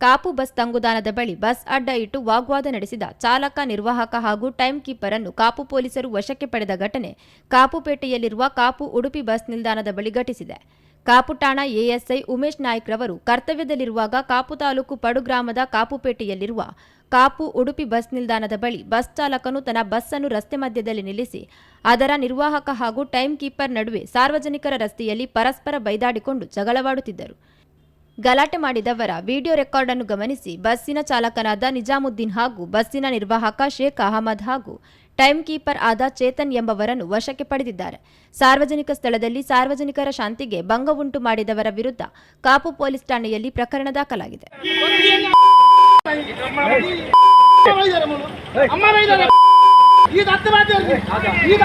Kapu bus ತಂಗುದಾಣದ ಬಳಿ bus ಅಡ್ಡ ಇಟ್ಟು ವಾಗ್ವಾದ ನಡೆಸಿದ ಚಾಲಕ, ನಿರ್ವಾಹಕ ಹಾಗೂ ಟೈಮ್ ಕೀಪರ್ ಅನ್ನು ಕಾಪು ಪೊಲೀಸರು ವಶಕ್ಕೆ ಪಡೆದ ಘಟನೆ ಕಾಪುಪೇಟೆಯಲ್ಲಿರುವ ಕಾಪು ಉಡುಪಿ ಬಸ್ ನಿಲ್ದಾಣದ ಬಳಿ ಘಟಿಸಿದೆ. ಕಾಪು ಠಾಣಾ ಎಎಸ್ಐ ಉಮೇಶ್ ನಾಯ್ಕ್ ರವರು ಕರ್ತವ್ಯದಲ್ಲಿರುವಾಗ ಕಾಪು ತಾಲೂಕು ಪಡು ಗ್ರಾಮದ ಕಾಪುಪೇಟೆಯಲ್ಲಿರುವ ಕಾಪು ಉಡುಪಿ ಬಸ್ ನಿಲ್ದಾಣದ ಬಳಿ ಬಸ್ ಚಾಲಕನು ತನ್ನ ಬಸ್ ಅನ್ನು ರಸ್ತೆ ಮಧ್ಯದಲ್ಲಿ ನಿಲ್ಲಿಸಿ ಅದರ ನಿರ್ವಾಹಕ ಹಾಗೂ ಟೈಮ್ ಕೀಪರ್ ನಡುವೆ ಸಾರ್ವಜನಿಕರ ರಸ್ತೆಯಲ್ಲಿ ಪರಸ್ಪರ ಬೈದಾಡಿಕೊಂಡು ಜಗಳವಾಡುತ್ತಿದ್ದರು. ಗಲಾಟೆ ಮಾಡಿದವರ ವಿಡಿಯೋ ರೆಕಾರ್ಡ್ ಅನ್ನು ಗಮನಿಸಿ ಬಸ್ಸಿನ ಚಾಲಕನಾದ ನಿಜಾಮುದ್ದೀನ್ ಹಾಗೂ ಬಸ್ಸಿನ ನಿರ್ವಾಹಕ ಶೇಖ್ ಅಹಮದ್ ಹಾಗೂ ಟೈಮ್ ಕೀಪರ್ ಆದ ಚೇತನ್ ಎಂಬವರನ್ನು ವಶಕ್ಕೆ ಪಡೆದಿದ್ದಾರೆ. ಸಾರ್ವಜನಿಕ ಸ್ಥಳದಲ್ಲಿ ಸಾರ್ವಜನಿಕರ ಶಾಂತಿಗೆ ಭಂಗ ಉಂಟು ಮಾಡಿದವರ ವಿರುದ್ಧ ಕಾಪು ಪೊಲೀಸ್ ಠಾಣೆಯಲ್ಲಿ ಪ್ರಕರಣ ದಾಖಲಾಗಿದೆ. ಈಗ